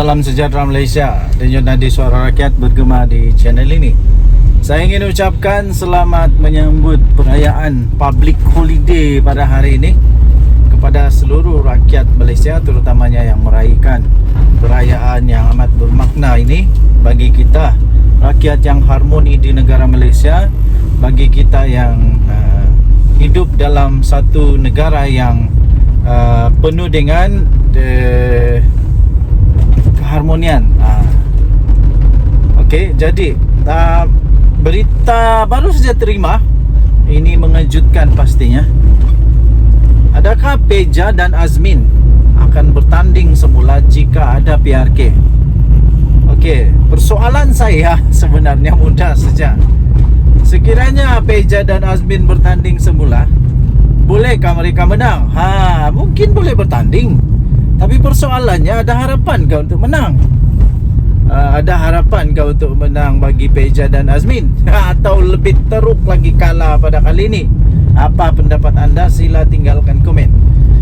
Salam sejahtera Malaysia. Denyut nadi suara rakyat bergema di channel ini. Saya ingin ucapkan selamat menyambut perayaan public holiday pada hari ini kepada seluruh rakyat Malaysia, terutamanya yang meraihkan perayaan yang amat bermakna ini bagi kita rakyat yang harmoni di negara Malaysia, bagi kita yang hidup dalam satu negara yang penuh dengan keharmonian. Okey, jadi berita baru saja terima. Ini mengejutkan pastinya. Adakah Peja dan Azmin akan bertanding semula jika ada PRK? Okey, persoalan saya sebenarnya mudah saja. Sekiranya Peja dan Azmin bertanding semula, bolehkah mereka menang? Mungkin boleh bertanding. Tapi persoalannya, ada harapan kau untuk menang? Ada harapan kau untuk menang bagi Peja dan Azmin? Atau lebih teruk lagi kalah pada kali ini? Apa pendapat anda? Sila tinggalkan komen.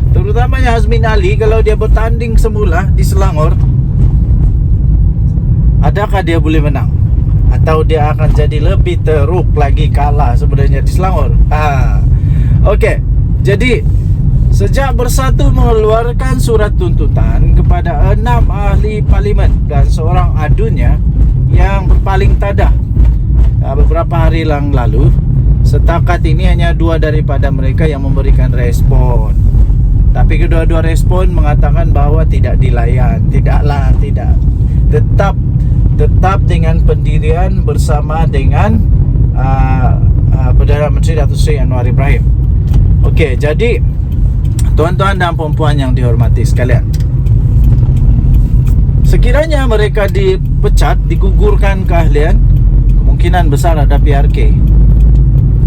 Terutamanya Azmin Ali, kalau dia bertanding semula di Selangor, adakah dia boleh menang? Atau dia akan jadi lebih teruk lagi kalah sebenarnya di Selangor? Okey, jadi Sejak Bersatu mengeluarkan surat tuntutan kepada 6 ahli parlimen dan seorang adunnya yang berpaling tadah beberapa hari yang lalu, setakat ini hanya 2 daripada mereka yang memberikan respon. Tapi kedua-dua respon mengatakan bahawa tidak dilayan. Tidak. Tetap dengan pendirian bersama dengan Perdana Menteri Datuk Seri Anwar Ibrahim. Okey, jadi tuan-tuan dan puan-puan yang dihormati sekalian, sekiranya mereka dipecat, digugurkan keahlian, kemungkinan besar ada PRK.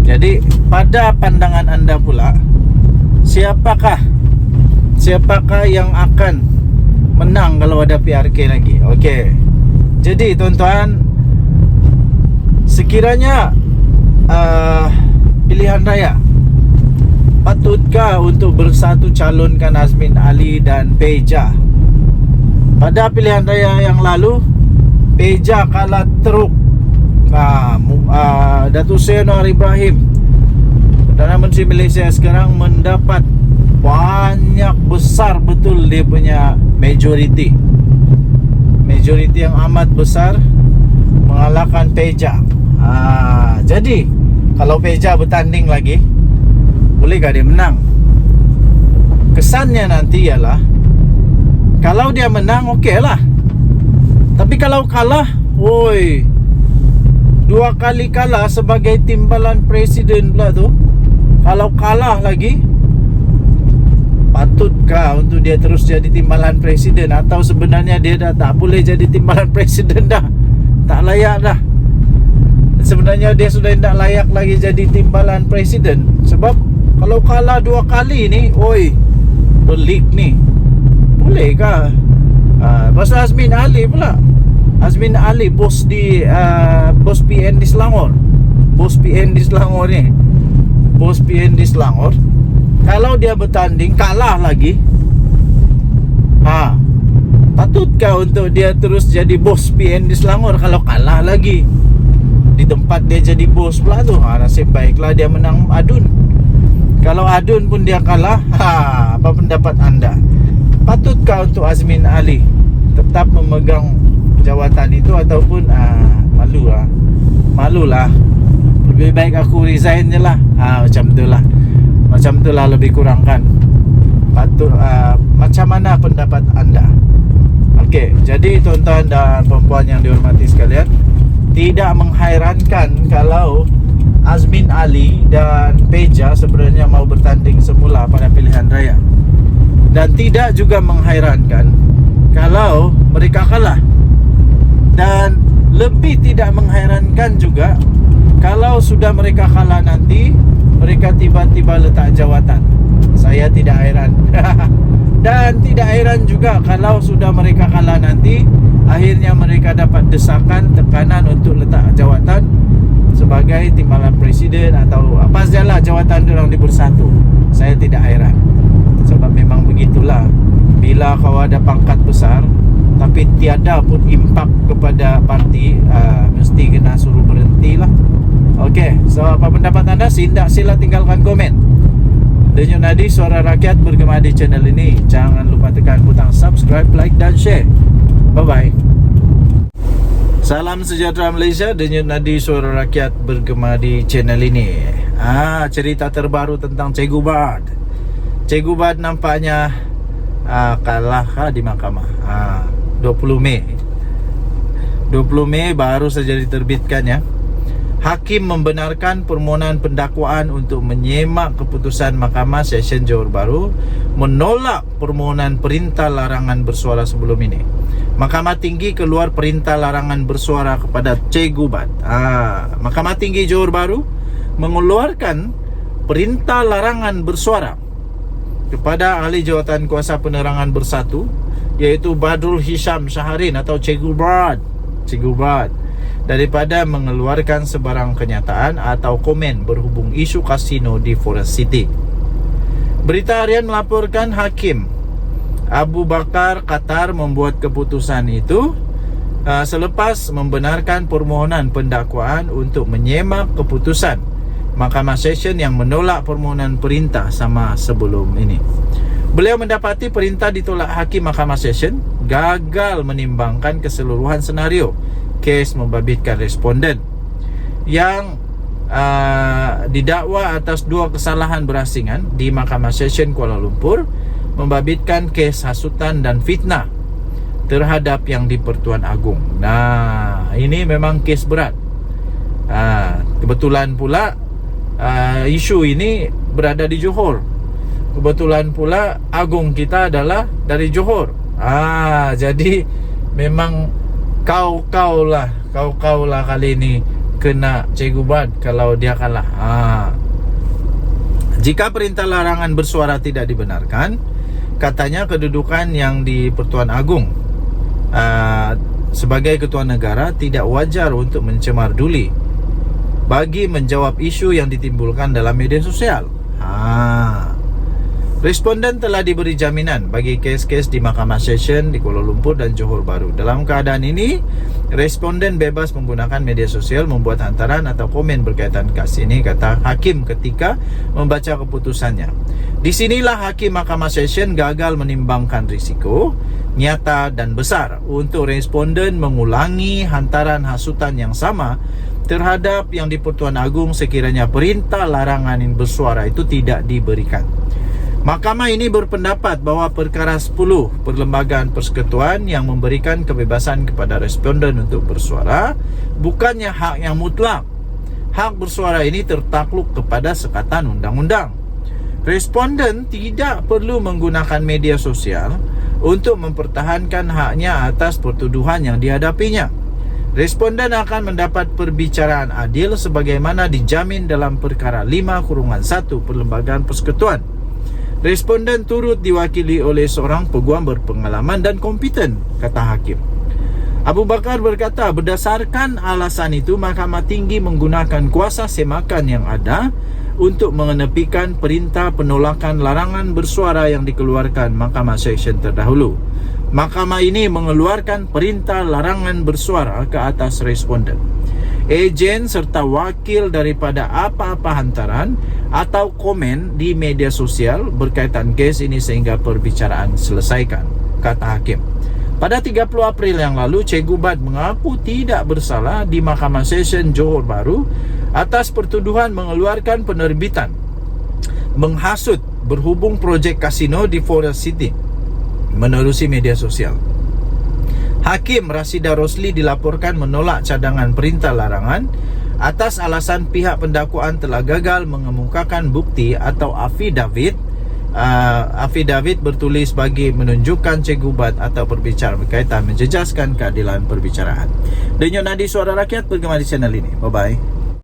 Jadi pada pandangan anda pula, siapakah yang akan menang kalau ada PRK lagi? Okey, jadi tuan-tuan, sekiranya pilihan raya, patutkah untuk Bersatu calonkan Azmin Ali dan Peja? Pada pilihan raya yang lalu, Peja kalah teruk. Datuk Seri Anwar Ibrahim, Perdana Menteri Malaysia sekarang, mendapat banyak besar betul dia punya majoriti yang amat besar, mengalahkan Peja. Jadi kalau Peja bertanding lagi, bolehkah dia menang? Kesannya nanti ialah, kalau dia menang, okey lah. Tapi kalau kalah, 2 kali kalah sebagai timbalan presiden pula tu. Kalau kalah lagi, patutkah untuk dia terus jadi timbalan presiden? Atau sebenarnya dia dah tak boleh jadi timbalan presiden dah? Tak layak dah. Sebenarnya dia sudah tidak layak lagi jadi timbalan presiden. Sebab kalau kalah 2 kali ni, pelik ni. Bolehkah? Pasal Azmin Ali pula. Azmin Ali bos PN di Selangor. Bos PN di Selangor. Kalau dia bertanding kalah lagi, patutkah untuk dia terus jadi bos PN di Selangor kalau kalah lagi? Di tempat dia jadi bos pula tu, nasib baiklah dia menang adun. Kalau adun pun dia kalah, apa pendapat anda? Patutkah untuk Azmin Ali tetap memegang jawatan itu ataupun malulah, lebih baik aku resign je lah. Macam tu lah lebih kurang kan. Macam mana pendapat anda? Okey, jadi tuan-tuan dan puan-puan yang dihormati sekalian, tidak menghairankan kalau Azmin Ali dan Peja sebenarnya mau bertanding semula pada pilihan raya. Dan tidak juga menghairankan kalau mereka kalah. Dan lebih tidak menghairankan juga kalau sudah mereka kalah nanti, mereka tiba-tiba letak jawatan. Saya tidak hairan. Dan tidak hairan juga kalau sudah mereka kalah nanti, akhirnya mereka dapat desakan, tekanan untuk letak jawatan sebagai timbalan presiden atau apa sajalah jawatan diorang di Bersatu. Saya tidak hairan. Sebab memang begitulah, bila kau ada pangkat besar, tapi tiada pun impak kepada parti, mesti kena suruh berhenti lah. Okey, so apa pendapat anda? Sila tinggalkan komen. Denyut Nadi Suara Rakyat bergema di channel ini. Jangan lupa tekan butang subscribe, like dan share. Bye bye. Salam sejahtera Malaysia. Denyut Nadi Suara Rakyat bergema di channel ini. Cerita terbaru tentang Cikgu Bad. Cikgu Bad nampaknya kalah di mahkamah. 20 Mei baru saja diterbitkan ya. Hakim membenarkan permohonan pendakwaan untuk menyemak keputusan Mahkamah Session Johor Bahru menolak permohonan perintah larangan bersuara sebelum ini. Mahkamah Tinggi keluar perintah larangan bersuara kepada Cikgu Bad. Mahkamah Tinggi Johor Bahru mengeluarkan perintah larangan bersuara kepada ahli jawatan kuasa penerangan bersatu, iaitu Badrul Hisham Syaharin atau Cikgu Bad, daripada mengeluarkan sebarang kenyataan atau komen berhubung isu kasino di Forest City. Berita Harian melaporkan Hakim Abu Bakar Qatar membuat keputusan itu selepas membenarkan permohonan pendakwaan untuk menyemak keputusan Mahkamah Session yang menolak permohonan perintah sama sebelum ini. Beliau mendapati perintah ditolak Hakim Mahkamah Session gagal menimbangkan keseluruhan senario kes membabitkan responden yang didakwa atas 2 kesalahan berasingan di Mahkamah Session Kuala Lumpur, membabitkan kes hasutan dan fitnah terhadap yang di-Pertuan Agong. Ini memang kes berat. Kebetulan pula isu ini berada di Johor. Kebetulan pula Agong kita adalah dari Johor. Jadi memang kau lah kali ini kena Cikgu Bad kalau dia kalah. Jika perintah larangan bersuara tidak dibenarkan, katanya kedudukan yang di Pertuan Agong sebagai ketua negara tidak wajar untuk mencemar duli bagi menjawab isu yang ditimbulkan dalam media sosial. Responden telah diberi jaminan bagi kes-kes di Mahkamah Session di Kuala Lumpur dan Johor Bahru. Dalam keadaan ini, responden bebas menggunakan media sosial membuat hantaran atau komen berkaitan kes ini, kata Hakim ketika membaca keputusannya. Di sinilah Hakim Mahkamah Session gagal menimbangkan risiko nyata dan besar untuk responden mengulangi hantaran hasutan yang sama terhadap yang di Pertuan Agong sekiranya perintah larangan bersuara itu tidak diberikan. Mahkamah ini berpendapat bahawa perkara 10 Perlembagaan Persekutuan yang memberikan kebebasan kepada responden untuk bersuara bukannya hak yang mutlak. Hak bersuara ini tertakluk kepada sekatan undang-undang. Responden tidak perlu menggunakan media sosial untuk mempertahankan haknya atas pertuduhan yang dihadapinya. Responden akan mendapat perbicaraan adil sebagaimana dijamin dalam perkara 5/1 Perlembagaan Persekutuan. Responden turut diwakili oleh seorang peguam berpengalaman dan kompeten, kata Hakim. Abu Bakar berkata, berdasarkan alasan itu Mahkamah Tinggi menggunakan kuasa semakan yang ada untuk mengenepikan perintah penolakan larangan bersuara yang dikeluarkan Mahkamah Session terdahulu. Mahkamah ini mengeluarkan perintah larangan bersuara ke atas responden, ejen serta wakil daripada apa-apa hantaran atau komen di media sosial berkaitan kes ini sehingga perbicaraan selesaikan, kata Hakim. Pada 30 April yang lalu, Cikgu Bad mengaku tidak bersalah di Mahkamah Session Johor Bahru atas pertuduhan mengeluarkan penerbitan menghasut berhubung projek kasino di Forest City menerusi media sosial. Hakim Rasidah Rosli dilaporkan menolak cadangan perintah larangan atas alasan pihak pendakwaan telah gagal mengemukakan bukti atau afidavit bertulis bagi menunjukkan Cikgu Bad atau perbicaraan berkaitan menjejaskan keadilan perbicaraan. Denyut Nadi Suara Rakyat bergema di channel ini. Bye bye.